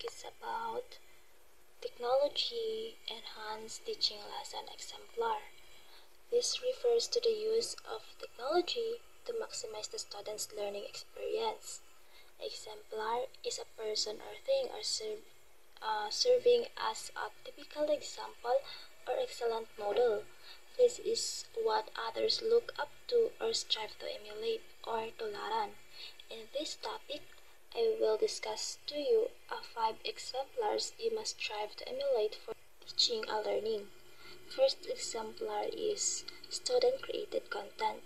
is about technology enhanced teaching lesson exemplar. This refers to the use of technology to maximize the student's learning experience. Exemplar is a person or thing serving as a typical example or excellent model. This is what others look up to or strive to emulate or tularan. In this topic, I will discuss to you 5 exemplars you must strive to emulate for teaching and learning. First exemplar is student-created content.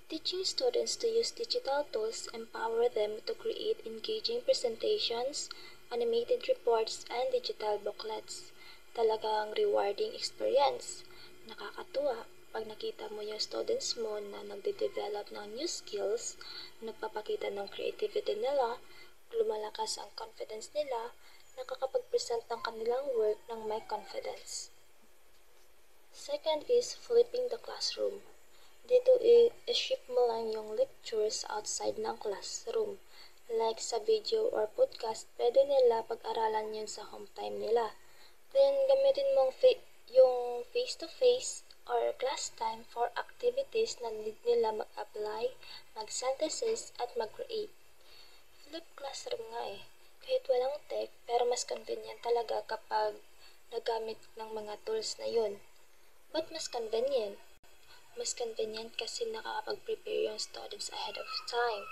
Teaching students to use digital tools empower them to create engaging presentations, animated reports, and digital booklets. Talagang rewarding experience. Nakakatuwa pag nakita mo yung students mo na nagde-develop ng new skills, nagpapakita ng creativity nila, lumalakas ang confidence nila, nakakapag-present ng kanilang work ng may confidence. Second is flipping the classroom. Dito i-ship mo lang yung lectures outside ng classroom. Like sa video or podcast, pwede nila pag-aralan yun sa home time nila. Then, gamitin mong yung face-to-face or class time for activities na need nila mag-apply, mag-synthesis, at mag-create. Flip classroom nga eh. Kahit walang tech, pero mas convenient talaga kapag nagamit ng mga tools na yun. But mas convenient? Mas convenient kasi nakakapag-prepare yung students ahead of time.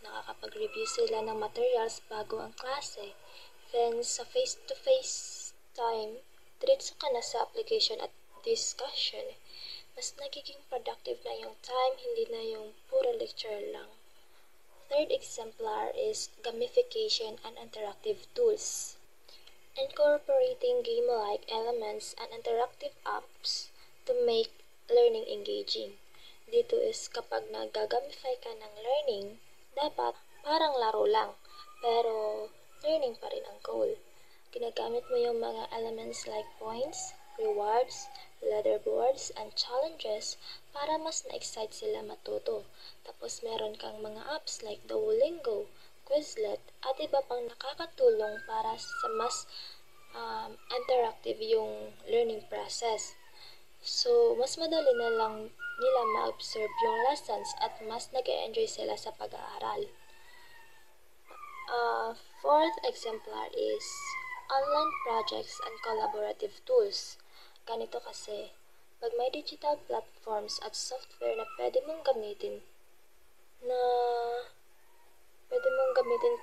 Nakakapag-review sila ng materials bago ang klase. Then, sa face-to-face time, diretso ka na sa application at discussion. Mas nagiging productive na yung time, hindi na yung puro lecture lang. Third exemplar is gamification and interactive tools. Incorporating game-like elements and interactive apps to make learning engaging. Dito is kapag nagagamify ka ng learning, dapat parang laro lang, pero learning pa rin ang goal. Ginagamit mo yung mga elements like points, rewards, leaderboards, and challenges para mas na-excite sila matuto. Tapos meron kang mga apps like Duolingo, Quizlet, at iba pang nakakatulong para sa mas interactive yung learning process. So, mas madali na lang nila ma-observe yung lessons at mas nag-enjoy sila sa pag-aaral. Fourth exemplar is online projects and collaborative tools. Ganito kasi, pag may digital platforms at software na pwede mong gamitin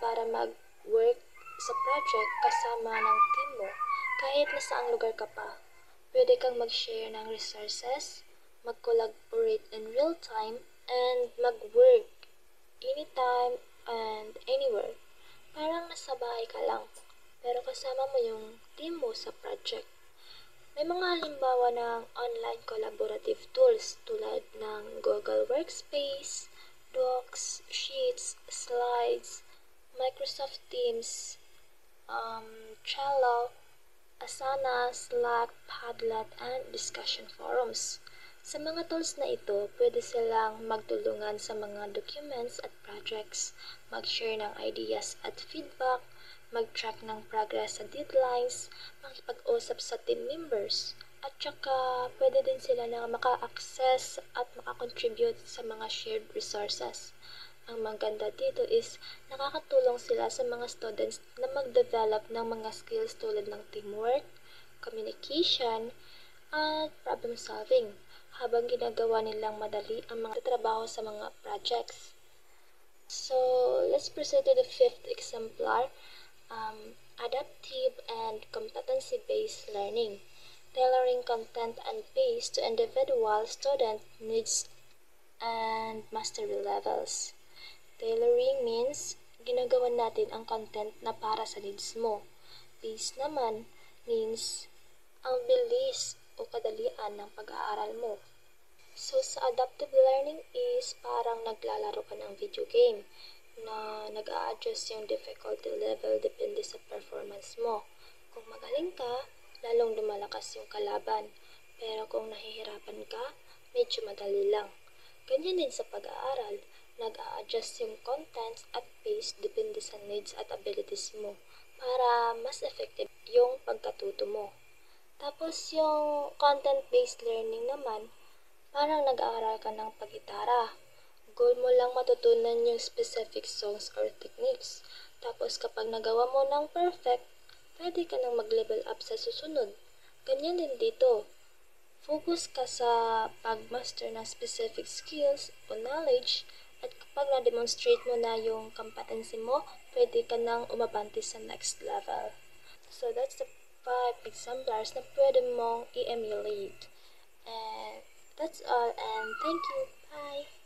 para mag-work sa project kasama ng team mo, kahit nasaang lugar ka pa. Pwede kang mag-share ng resources, mag-collaborate in real time, and mag-work anytime and anywhere. Parang nasa bahay ka lang, pero kasama mo yung team mo sa project. May mga halimbawa ng online collaborative tools tulad ng Google Workspace, Docs, Sheets, Slides, Microsoft Teams, Trello, Asana, Slack, Padlet, and discussion forums. Sa mga tools na ito, pwede silang magtulungan sa mga documents at projects, mag-share ng ideas at feedback, mag-track ng progress sa deadlines, makipag-usap sa team members, at saka pwede din sila na maka-access at maka-contribute sa mga shared resources. Ang maganda dito is nakakatulong sila sa mga students na mag-develop ng mga skills tulad ng teamwork, communication, at problem solving habang ginagawa nilang madali ang mga trabaho sa mga projects. So, let's proceed to the fifth exemplar, adaptive and competency-based learning, tailoring content and pace to individual student needs and mastery levels. Tailoring means ginagawan natin ang content na para sa needs mo. Pace naman means ang bilis o kadalian ng pag-aaral mo. So, sa adaptive learning is parang naglalaro ka ng video game na nag-a-adjust yung difficulty level depende sa performance mo. Kung magaling ka, lalong lumalakas yung kalaban. Pero kung nahihirapan ka, medyo madali lang. Ganyan din sa pag-aaral. nag-a-adjust yung contents at pace depende sa needs at abilities mo para mas effective yung pagkatuto mo. Tapos yung content-based learning naman, parang nag-aaral ka ng pag-gitara. Goal mo lang matutunan yung specific songs or techniques. Tapos kapag nagawa mo ng perfect, pwede ka nang mag-level up sa susunod. Ganyan din dito. Focus ka sa pag-master ng specific skills o knowledge at kapag na-demonstrate mo na yung competency mo, pwede ka nang umabante sa next level. So that's the 5 exemplars na pwede mong i-emulate. And that's all, and thank you. Bye!